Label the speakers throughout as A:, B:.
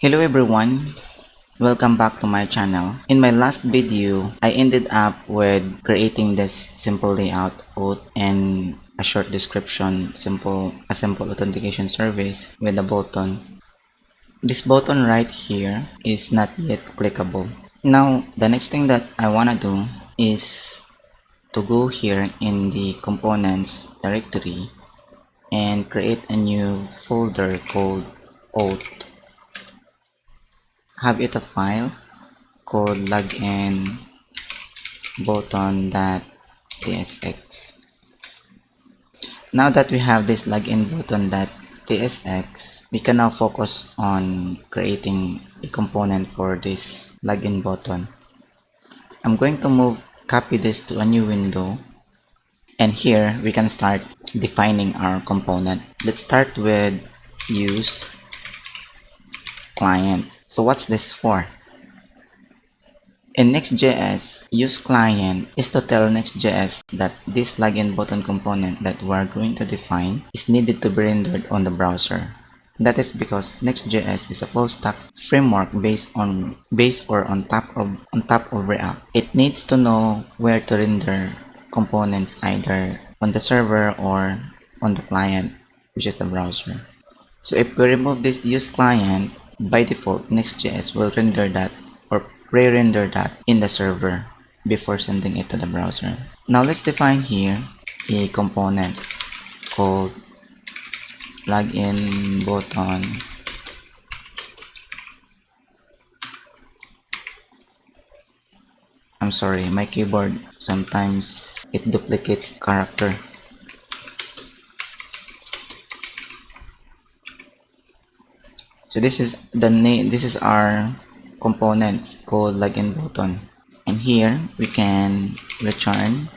A: Hello everyone, welcome back to my channel. In my last video, I ended up with creating this simple layout out and a short description, a simple authentication service with a button. This button right here is not yet clickable. Now, the next thing that I wanna do is to go here in the components directory and create a new folder called auth. Have it a file called login button.tsx. Now that we have this login button.tsx, we can now focus on creating a component for this login button. I'm going to copy this to a new window, and here we can start defining our component. Let's start with use client. So what's this for? In Next.js, use client is to tell Next.js that this login button component that we are going to define is needed to be rendered on the browser. That is because Next.js is a full stack framework based on top of React. It needs to know where to render components either on the server or on the client, which is the browser. So if we remove this use client, by default Next.js will render that or pre-render that in the server before sending it to the browser. Now let's define here a component called login button I'm sorry, my keyboard sometimes it duplicates character. So this is the name, this is our components called login button, and here we can return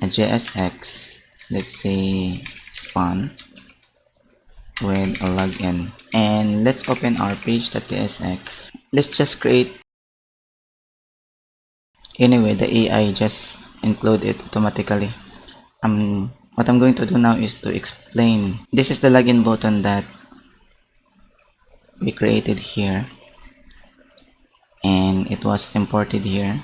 A: a JSX, let's say span with a login, and let's open our page.tsx. Let's just create, anyway the AI just include it automatically. What I'm going to do now is to explain. This is the login button that we created here, and it was imported here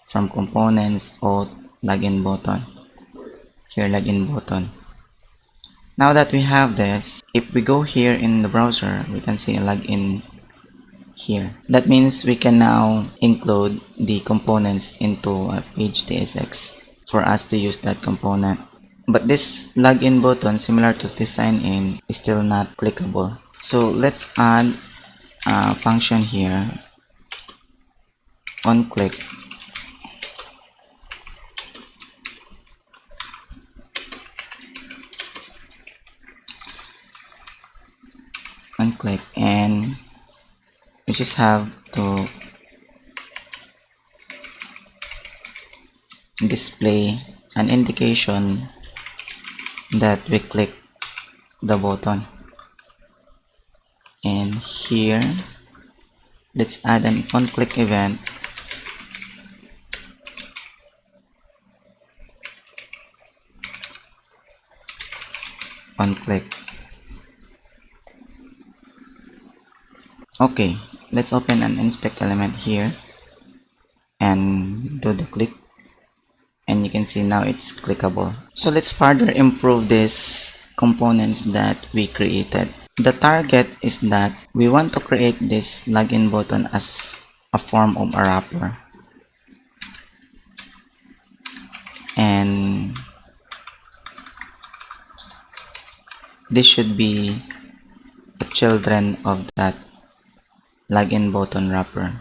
A: from components auth login button. Here, login button. Now that we have this, if we go here in the browser, we can see a login here. That means we can now include the components into a page.tsx for us to use that component. But this login button, similar to this sign in, is still not clickable. So let's add a function here on click. On click, and we just have to display an indication that we click the button. And here let's add an on click event on click. Okay, let's open an inspect element here and do the click, and you can see now it's clickable. So let's further improve these components that we created. The target is that we want to create this login button as a form of a wrapper, and this should be the children of that login button wrapper.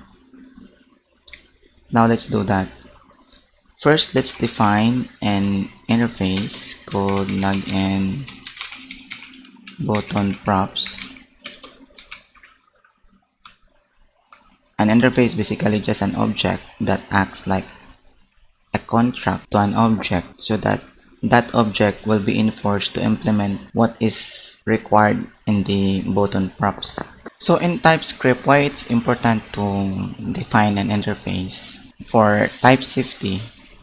A: Now let's do that. First, let's define an interface called login button props. An interface is basically just an object that acts like a contract to an object, so that that object will be enforced to implement what is required in the button props. So in TypeScript, why it's important to define an interface? For type safety,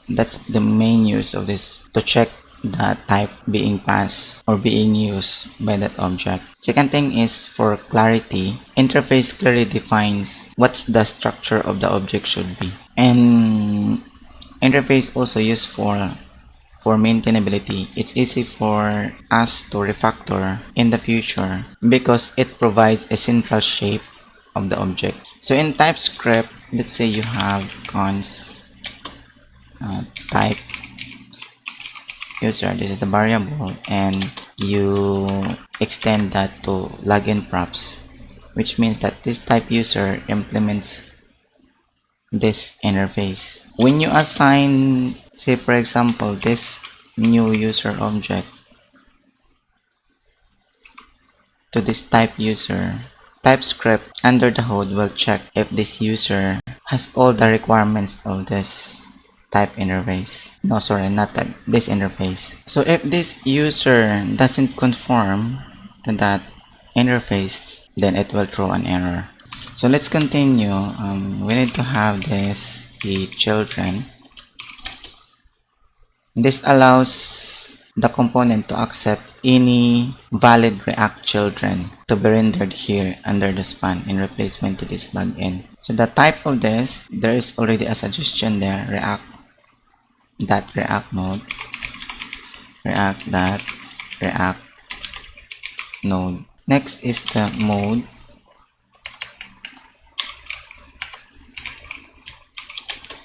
A: that's the main use of this, to check the type being passed or being used by that object. Second thing is for clarity. Interface clearly defines what's the structure of the object should be. And interface also used for maintainability. It's easy for us to refactor in the future because it provides a central shape of the object. So in TypeScript, let's say you have cons type user, this is a variable, and you extend that to login props, which means that this type user implements this interface. When you assign, say for example, this new user object to this type user, TypeScript under the hood will check if this user has all the requirements of this type interface. No, sorry, not type, this interface. So if this user doesn't conform to that interface, then it will throw an error. So let's continue. We need to have this the children. This allows the component to accept any valid React children to be rendered here under the span in replacement to this login. So the type of this, there is already a suggestion there, React node, React node. Next is the mode.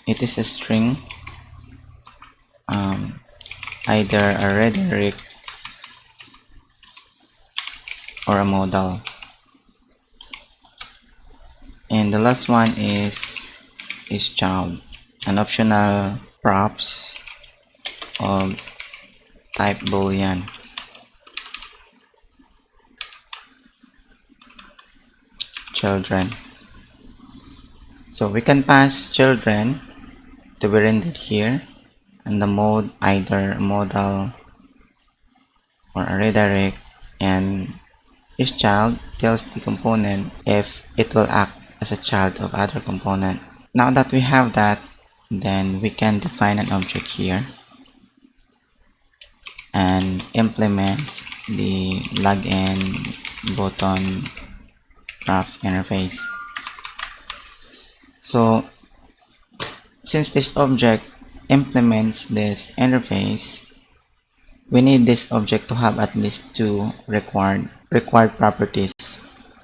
A: It is a string, either a redirect or a modal. And the last one is child, an optional props of type boolean. Children. So we can pass children to be rendered here, and the mode either modal or a redirect, and each child tells the component if it will act as a child of other component. Now that we have that, then we can define an object here and implement the login button graph interface. So since this object implements this interface, we need this object to have at least two required properties,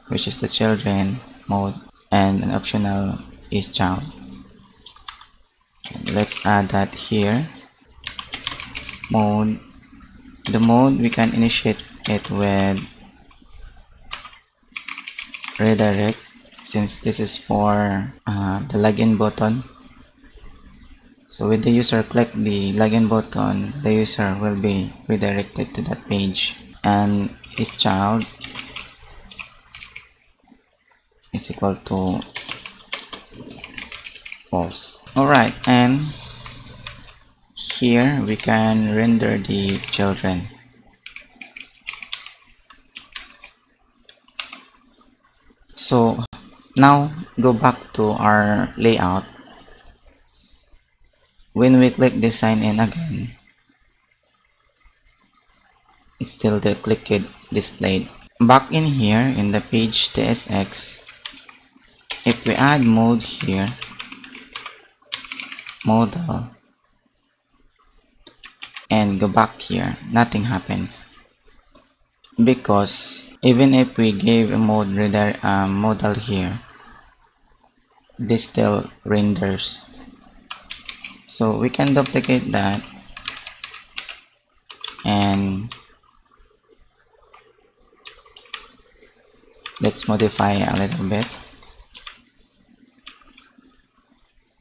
A: which is the children mode and an optional is child. Let's add that here. Mode. The mode we can initiate it with redirect, since this is for the login button. So when the user click the login button, the user will be redirected to that page, and his child is equal to false. Alright, and here we can render the children. So now go back to our layout. When we click the sign in again, it's still the click it displayed. Back in here in the page TSX, if we add mode here, modal, and go back here, nothing happens, because even if we gave a modal here, this still renders. So we can duplicate that and let's modify a little bit.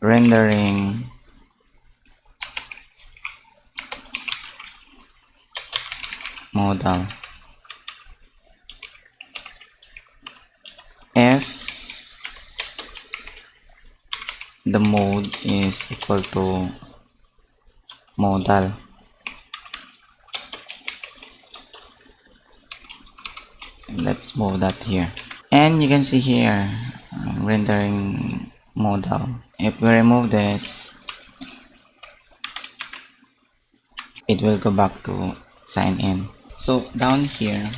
A: Rendering modal. If the mode is equal to modal, let's move that here, and you can see here rendering modal. If we remove this, it will go back to sign in. So down here,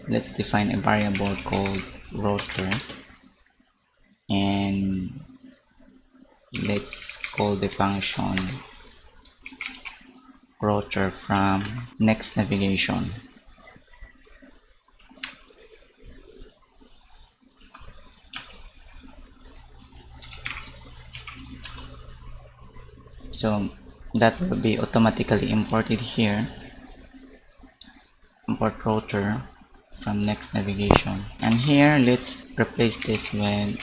A: let's define a variable called router, and let's call the function router from next navigation. So that will be automatically imported here. Import router from next navigation, and here let's replace this with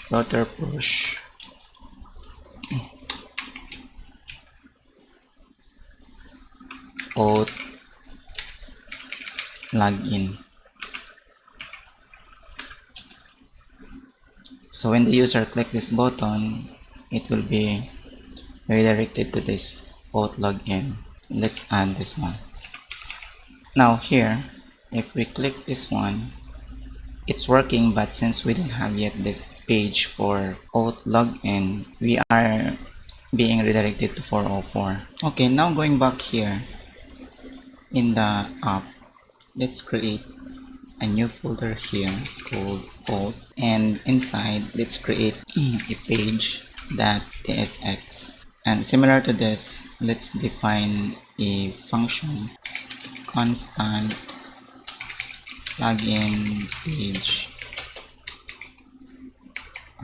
A: router push auth login. So when the user click this button, it will be redirected to this auth login. Let's add this one. Now here, if we click this one, it's working, but since we don't have yet the page for auth login, we are being redirected to 404. Okay, now going back here in the app, let's create a new folder here called auth, and inside let's create a page.tsx, and similar to this, let's define a function constant login page.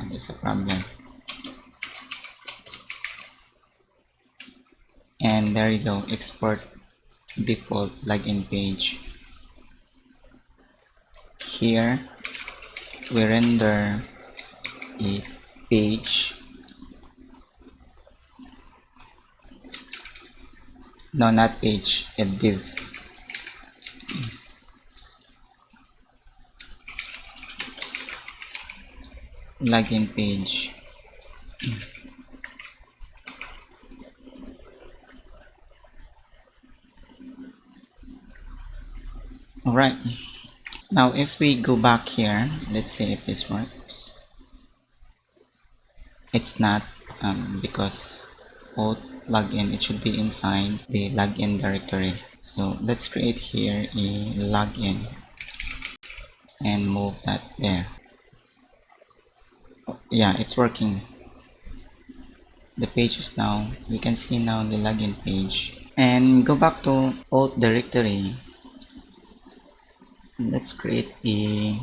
A: There's a problem, and there you go, export default login page. Here we render a page, no, not page, a div. Login page. Alright, now if we go back here, let's see if this works. It's not, because auth login, it should be inside the login directory. So let's create here a login and move that there. Yeah, it's working. The page is now, we can see now the login page. And go back to auth directory. Let's create a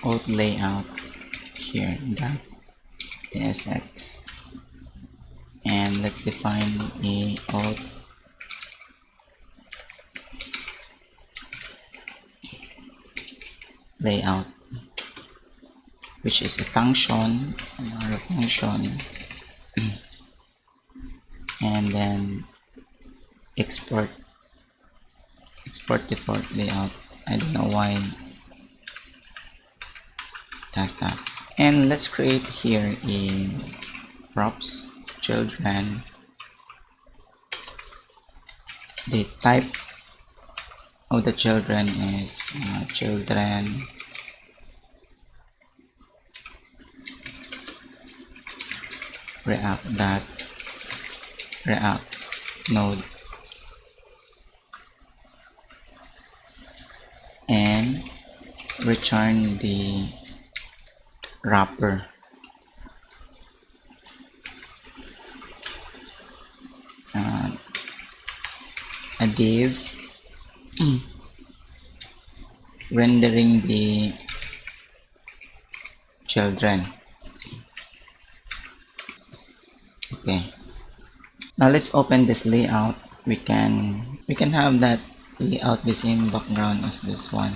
A: auth layout here, .tsx, and let's define a auth layout, which is a function, and then export default layout. I don't know why that's that. And let's create here a props children. The type of the children is children react node, and return the wrapper. A div rendering the children. Okay, now let's open this layout. We can have that layout the same background as this one.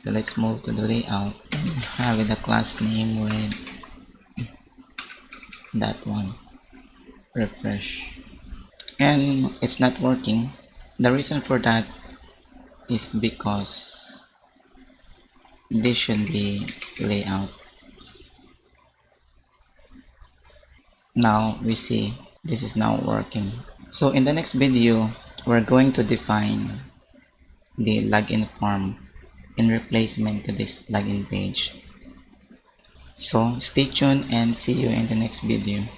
A: So let's move to the layout and have the class name with that one. Refresh, and it's not working. The reason for that is because this should be layout. Now we see this is now working. So in the next video, we're going to define the login form in replacement to this login page. So stay tuned and see you in the next video.